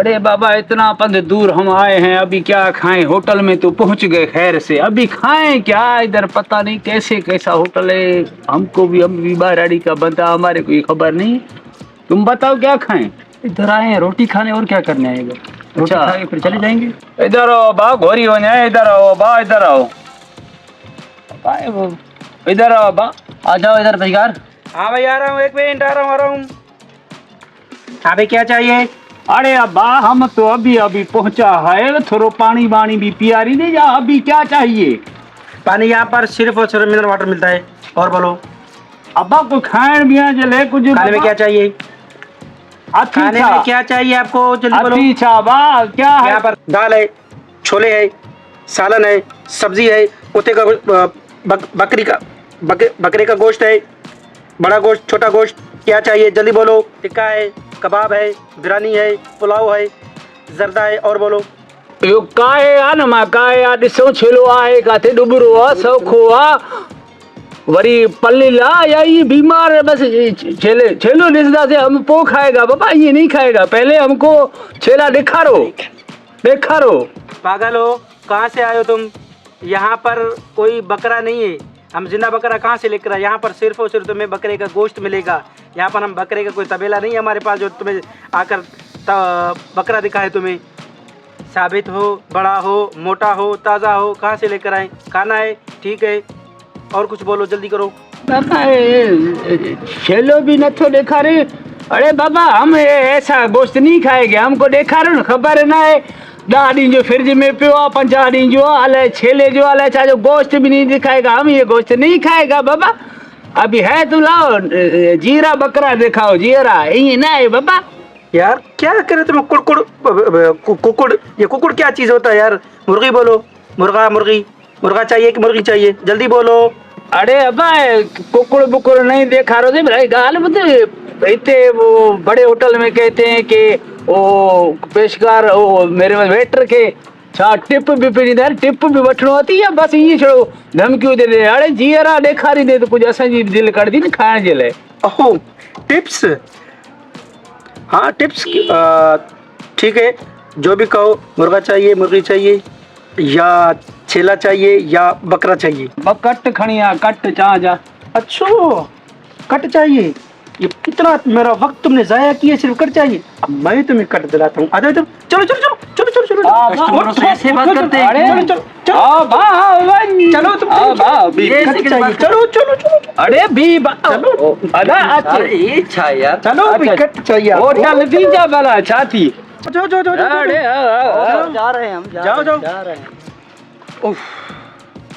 अरे बाबा इतना पंद दूर हम आए हैं, अभी क्या खाएं? होटल में तो पहुंच गए खैर से, अभी खाएं क्या? इधर पता नहीं कैसे कैसा होटल है, हमको भी, हम भी बाराड़ी का बंदा, हमारे कोई खबर नहीं। तुम बताओ क्या खाएं? इधर आए हैं रोटी खाने, और क्या करने आएगा? रोटी अच्छा। खा के फिर चले जाएंगे। इधर आओ बा, घोरी हो जाए, इधर आओ बा, इधर आओ इधर आओ बा। आ जाओ इधर बेकार। हाँ भाई आ रहा हूँ, एक मिनट आ रहा हूँ। अभी क्या चाहिए? अरे अब्बा हम तो अभी अभी पहुंचा है, थोड़ा पानी वानी भी पिया रही नहीं जा, अभी क्या चाहिए? पानी यहाँ पर सिर्फ और सिर्फ मिनरल वाटर मिलता है। और बोलो अब्बा को खाए भी है जले कुछ? खाने में क्या चाहिए? खाने में क्या चाहिए आपको, जल्दी बोलो। अच्छा बा क्या है? यहाँ पर दाल है, छोले है, सालन है, सब्जी है, कुत्ते का बकरे का गोश्त है, बड़ा गोश्त, छोटा गोश्त। क्या चाहिए जल्दी बोलो। टिक्का है, कबाब है, बिरयानी है, पुलाव है, जर्दा है। और बोलो। यो काहे आ न मा काहे आ ॾिसो छेलो आहे, काथे डुबरो आ, सौखो आ, वरी पल्लीला या ये बीमार है, बस छेलो ॾिसदा से हम पो खाएगा बाबा, ये नहीं खाएगा, पहले हमको छेला दिखारो। पागल हो, कहाँ से आए हो तुम? यहाँ पर कोई बकरा नहीं है, हम जिंदा बकरा कहाँ से लेकर आए? यहाँ पर सिर्फ और सिर्फ तुम्हें बकरे का गोश्त मिलेगा। यहाँ पर हम बकरे का कोई तबेला नहीं है हमारे पास जो तुम्हें आकर बकरा दिखाए तुम्हें। साबित हो, बड़ा हो, मोटा हो, ताज़ा हो, कहाँ से लेकर आए? खाना है, ठीक है, और कुछ बोलो, जल्दी करो। बाबा छेलो भी न तो दिखारे। अरे बाबा हम ऐसा गोश्त नहीं खाएंगे, हमको दिखारो न, खबर न है 10 ॾींहं जो फ्रिज में पियो आहे, 50 ॾींहं जो अलाए छेले जो अलाए छा जो गोश्त भी नहीं दिखाएगा, हम ये गोश्त नहीं खाएगा बाबा। अभी है तो लाओ जीरा बकरा दिखाओ, जीरा ये ना है बाबा। यार क्या करे तुम? कुकुड़, ये कुकुड़ क्या चीज़ होता है यार? मुर्गी बोलो, मुर्गा चाहिए कि मुर्गी चाहिए, जल्दी बोलो। अरे अब्बा कुकुड़ बुकुड़ नहीं देखा रहे भाई, गाल बता इतने वो बड़े होटल में कहते हैं कि वो पेशकार वो मेरे वेटर के छा टिप भी पिनी दे, टिप भी वठणो अथी या बस ये छो धमकियों दे दे? अरे जीरा ॾेखारी दे तो कुछ असांजी दिल करदी न खाइण जे लाइ। ओहो टिप्स, हाँ टिप्स, ठीक है, जो भी कहो। मुर्गा चाहिए, मुर्गी चाहिए, या छेला चाहिए, या बकरा चाहिए? कट खणी आ, कट चा जा। अच्छा कट चाहिए? ये कितना मेरा वक्त तुमने जाया किया, सिर्फ कट चाहिए। अब मैं तुम्हें कट दिलाता हूँ, आ जाओ तुम। चलो चलो चलो चलो चलो चलो कस्टमरों से ऐसे बात करते हैं? अरे चलो चलो चलो चलो तुम चलो चलो चलो। अरे भी चलो अदा अरे ये अच्छा है यार। चलो कट चाहिए। होटल दी जा भला छा थी? जाओ जाओ जाओ अरे जा रहे हैं हम, जाओ जाओ। जा रहे हैं। उफ,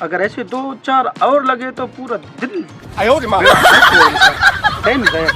अगर ऐसे 2-4 और लगे तो पूरा दिन टाइम गया।